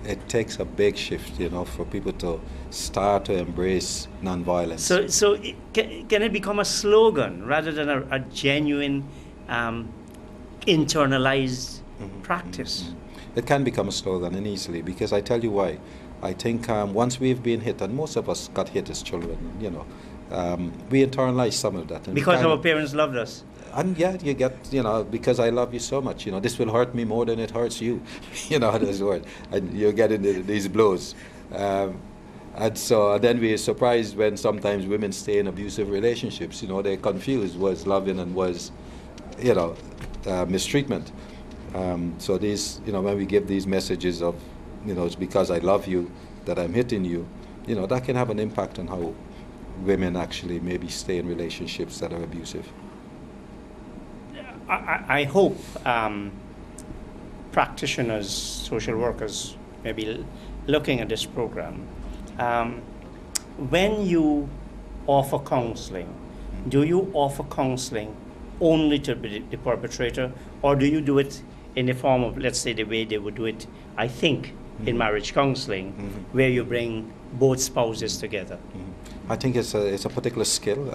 it takes a big shift, you know, for people to start to embrace nonviolence. So can it become a slogan rather than a genuine internalized practice? It can become a slogan, and easily, because I tell you why. I think once we've been hit, and most of us got hit as children, you know, we internalize some of that. And because our parents loved us. And yeah, you get, you know, because I love you so much, you know, this will hurt me more than it hurts you, you know, that's word. And you're getting these blows. And so then we're surprised when sometimes women stay in abusive relationships, you know, they're confused was loving and was, you know, mistreatment. So these, you know, when we give these messages of, you know, it's because I love you that I'm hitting you, you know, that can have an impact on how women actually maybe stay in relationships that are abusive. I hope practitioners, social workers, may be looking at this program. When you offer counseling, do you offer counseling only to the perpetrator, or do you do it in the form of, let's say, the way they would do it, I think, in marriage counseling, where you bring both spouses together? I think it's a particular skill.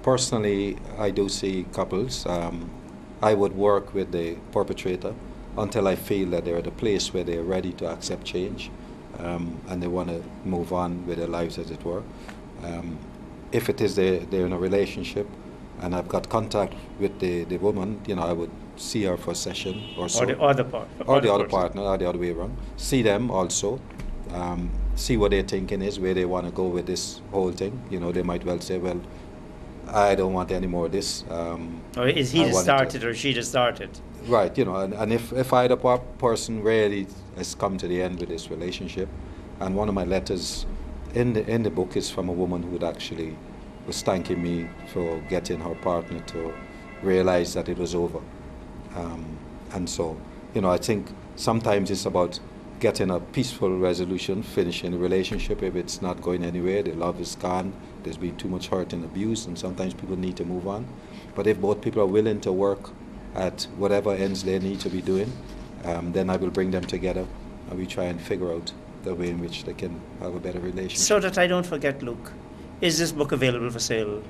Personally, I do see couples. I would work with the perpetrator until I feel that they're at a place where they're ready to accept change, and they want to move on with their lives, as it were. If it is they're in a relationship, and I've got contact with the woman, I would see her for a session or so. Or the other part. Or the other partner, or the other way around. See them also. See what their thinking is, where they want to go with this whole thing. They might well say, well, I don't want any more of this. Or is he just started or she just started? Right, and if either person really has come to the end with this relationship, and one of my letters in the book is from a woman who was thanking me for getting her partner to realize that it was over. And so, I think sometimes it's about getting a peaceful resolution, finishing the relationship if it's not going anywhere, the love is gone, there's been too much hurt and abuse, and sometimes people need to move on. But if both people are willing to work at whatever ends they need to be doing, then I will bring them together and we try and figure out the way in which they can have a better relationship. So that I don't forget, Luke, is this book available for sale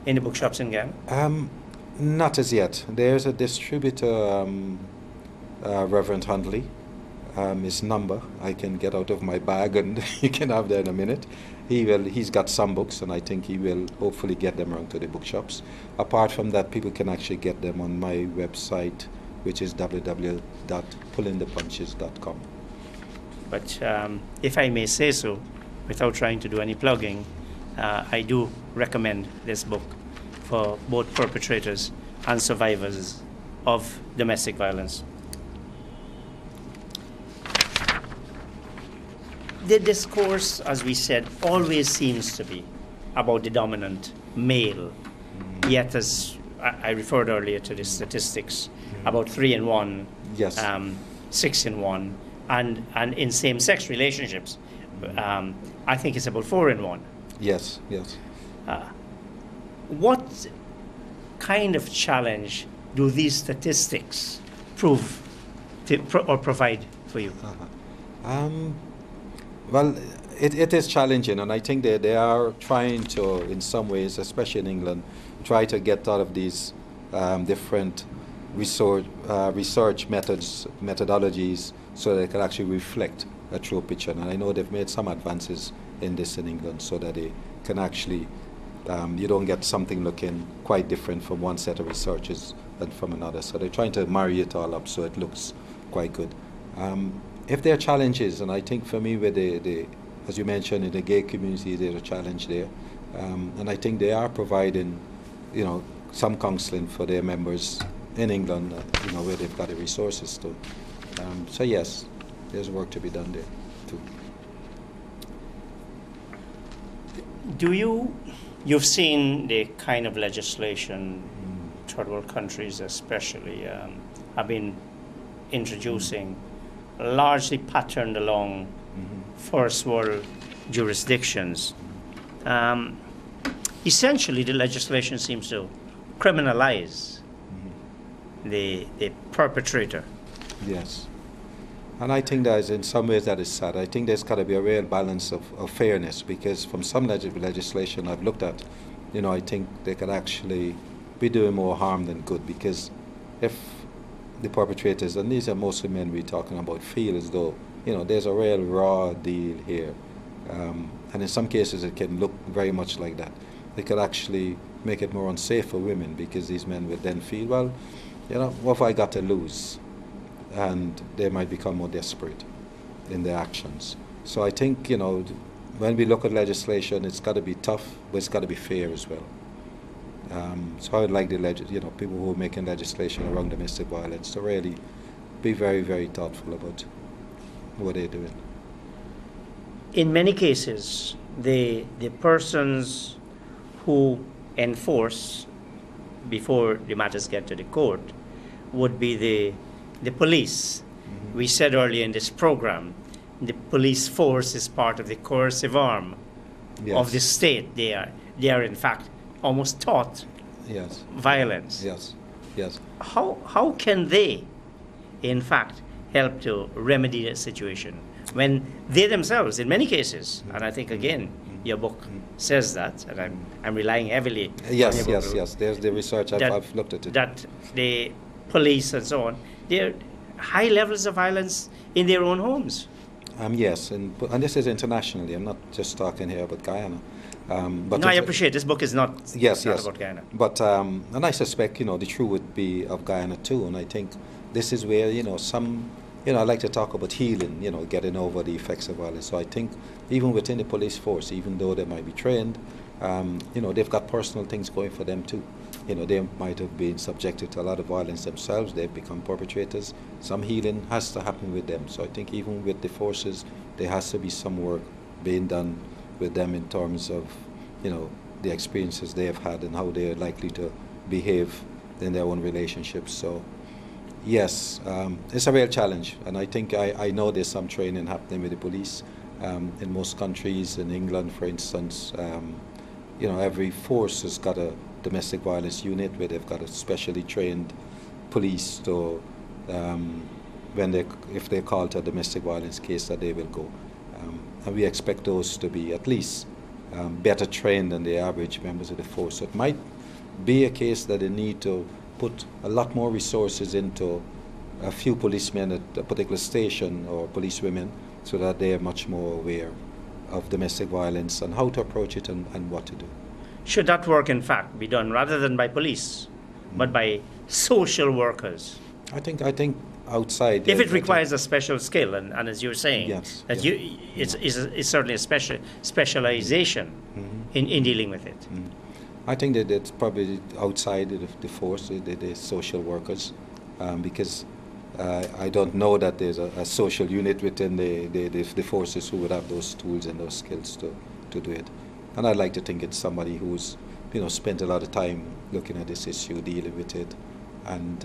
in the bookshops in Ghana? Not as yet. There's a distributor, Reverend Hundley. His number I can get out of my bag and you can have that in a minute. He's got some books, and I think he will hopefully get them around to the bookshops. Apart from that, people can actually get them on my website, which is www.pullingthepunches.com. But if I may say so, without trying to do any plugging, I do recommend this book for both perpetrators and survivors of domestic violence. The discourse, as we said, always seems to be about the dominant male. Yet, as I referred earlier to the statistics, about 3 in 1, yes. 6 in 1, and in same-sex relationships, I think it's about 4 in 1. Yes. What kind of challenge do these statistics prove or provide for you? Well, it is challenging, and I think they are trying to, in some ways, especially in England, try to get out of these different research methodologies so they can actually reflect a true picture. And I know they've made some advances in this in England so that they can actually, you don't get something looking quite different from one set of researchers and from another. So they're trying to marry it all up so it looks quite good. If there are challenges, and I think for me with the as you mentioned, in the gay community, there's a challenge there. And I think they are providing, some counseling for their members in England, where they've got the resources to. So yes, there's work to be done there too. You've seen the kind of legislation third world countries especially have been introducing, largely patterned along first world jurisdictions. Essentially, the legislation seems to criminalize the perpetrator. Yes. And I think that in some ways that is sad. I think there's got to be a real balance of fairness, because from some legislation I've looked at, I think they could actually be doing more harm than good, because if the perpetrators, and these are mostly men we're talking about, feel as though, there's a real raw deal here. And in some cases it can look very much like that. They could actually make it more unsafe for women, because these men would then feel, well, what have I got to lose? And they might become more desperate in their actions. So I think, when we look at legislation, it's got to be tough, but it's got to be fair as well. So I would like the people who are making legislation around domestic violence to really be very, very thoughtful about what they're doing. In many cases, the persons who enforce before the matters get to the court would be the police. We said earlier in this program, the police force is part of the coercive arm of the state. They are in fact almost taught violence. Yes. How can they, in fact, help to remedy the situation when they themselves, in many cases, and I think again your book says that, and I'm relying heavily on your book, Yes. There's the research. I've looked at it. that the police and so on, they're high levels of violence in their own homes. Yes, and this is internationally. I'm not just talking here about Guyana. But No, I appreciate this book is not, Yes, not yes. about Guyana. But and I suspect the truth would be of Guyana too. And I think this is where some I like to talk about healing. Getting over the effects of violence. So I think even within the police force, even though they might be trained, they've got personal things going for them too. They might have been subjected to a lot of violence themselves. They've become perpetrators. Some healing has to happen with them. So I think even with the forces, there has to be some work being done with them in terms of, the experiences they have had and how they're likely to behave in their own relationships. So, yes, it's a real challenge. And I think I know there's some training happening with the police. In most countries, in England, for instance, every force has got a domestic violence unit where they've got a specially trained police to, if they're called to a domestic violence case, that they will go. And we expect those to be at least better trained than the average members of the force. So it might be a case that they need to put a lot more resources into a few policemen at a particular station or policewomen so that they are much more aware of domestic violence and how to approach it and what to do. Should that work, in fact, be done rather than by police, but by social workers? I think outside. If it requires a special skill, and as you're saying, yes, that it's certainly a specialization in dealing with it. I think that it's probably outside the force, the social workers, because I don't know that there's a social unit within the forces who would have those tools and those skills to do it. And I'd like to think it's somebody who's spent a lot of time looking at this issue, dealing with it, and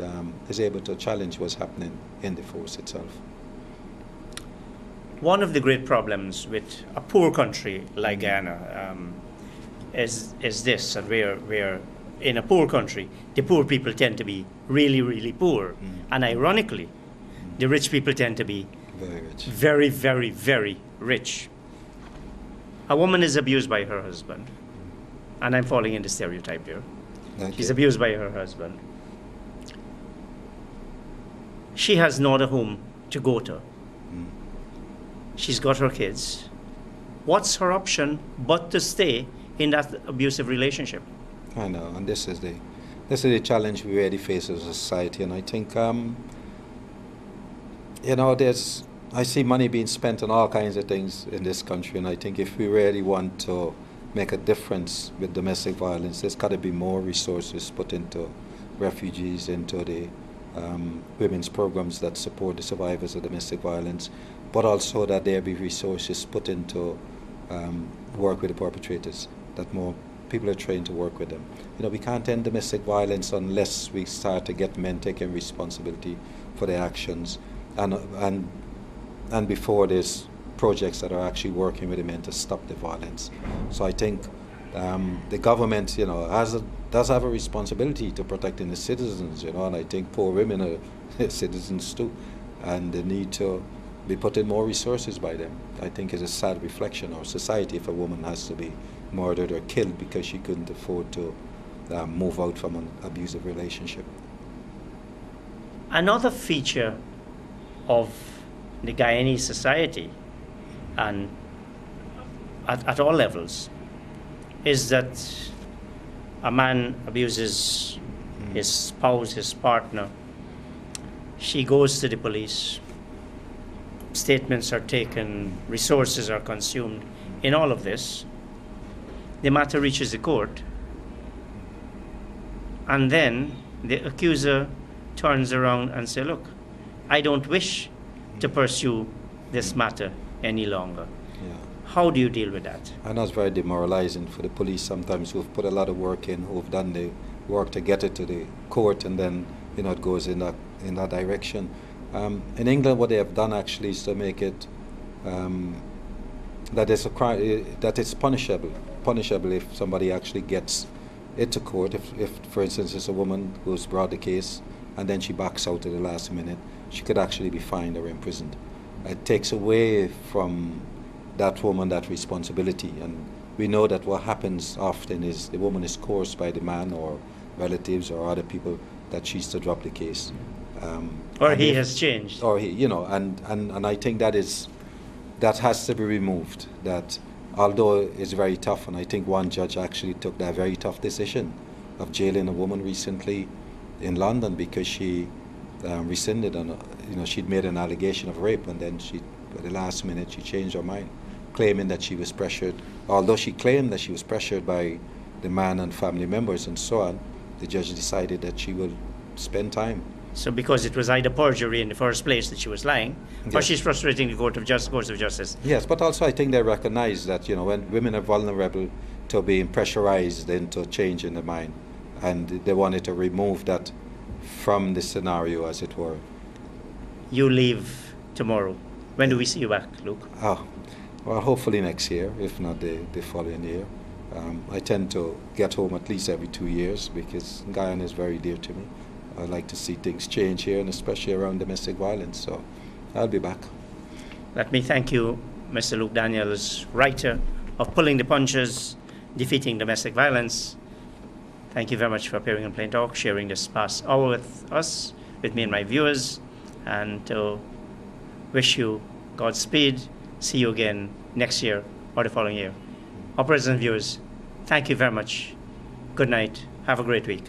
is able to challenge what's happening in the force itself. One of the great problems with a poor country like Ghana is this, and where in a poor country, the poor people tend to be really, really poor. And ironically, the rich people tend to be very rich. Very, very, very rich. A woman is abused by her husband, and I'm falling in the stereotype here. She's abused by her husband. She has not a home to go to. She's got her kids. What's her option but to stay in that abusive relationship? I know, and this is the challenge we really face as a society. And I think, I see money being spent on all kinds of things in this country, and I think if we really want to make a difference with domestic violence, there's got to be more resources put into refugees, into the women's programs that support the survivors of domestic violence, but also that there be resources put into work with the perpetrators, that more people are trained to work with them. We can't end domestic violence unless we start to get men taking responsibility for their actions, and before there's projects that are actually working with the men to stop the violence. So I think the government, does have a responsibility to protecting the citizens, and I think poor women are citizens too, and they need to be put in more resources by them. I think it's a sad reflection of society if a woman has to be murdered or killed because she couldn't afford to move out from an abusive relationship. Another feature of the Guyanese society, and at all levels, is that a man abuses his spouse, his partner. She goes to the police. Statements are taken, resources are consumed. In all of this, the matter reaches the court, and then the accuser turns around and says, look, I don't wish to pursue this matter any longer. Yeah. How do you deal with that? And that's very demoralizing for the police sometimes, who've put a lot of work in, who've done the work to get it to the court, and then it goes in that direction. In England, what they have done actually is to make it that it's a crime, that it's punishable if somebody actually gets it to court. If for instance, it's a woman who's brought the case and then she backs out at the last minute, she could actually be fined or imprisoned. It takes away from that woman that responsibility, and we know that what happens often is the woman is coerced by the man or relatives or other people that she's to drop the case. Or he has changed. Or he, you know, and I think that has to be removed. That although it's very tough, and I think one judge actually took that very tough decision of jailing a woman recently in London because she rescinded on, she'd made an allegation of rape, and then at the last minute she changed her mind, claiming that she was pressured. Although she claimed that she was pressured by the man and family members and so on, the judge decided that she will spend time. So because it was either perjury in the first place that she was lying, or Yes. she's frustrating the courts of justice. Yes, but also I think they recognize that, when women are vulnerable to being pressurized into changing their mind, and they wanted to remove that from the scenario, as it were. You leave tomorrow. When do we see you back, Luke? Well, hopefully next year, if not the following year. I tend to get home at least every 2 years because Guyana is very dear to me. I like to see things change here, and especially around domestic violence. So I'll be back. Let me thank you, Mr. Luke Daniels, writer of Pulling the Punches, Defeating Domestic Violence. Thank you very much for appearing on Plain Talk, sharing this past hour with us, with me and my viewers, and to wish you Godspeed. See you again next year or the following year. Operators and viewers, thank you very much. Good night. Have a great week.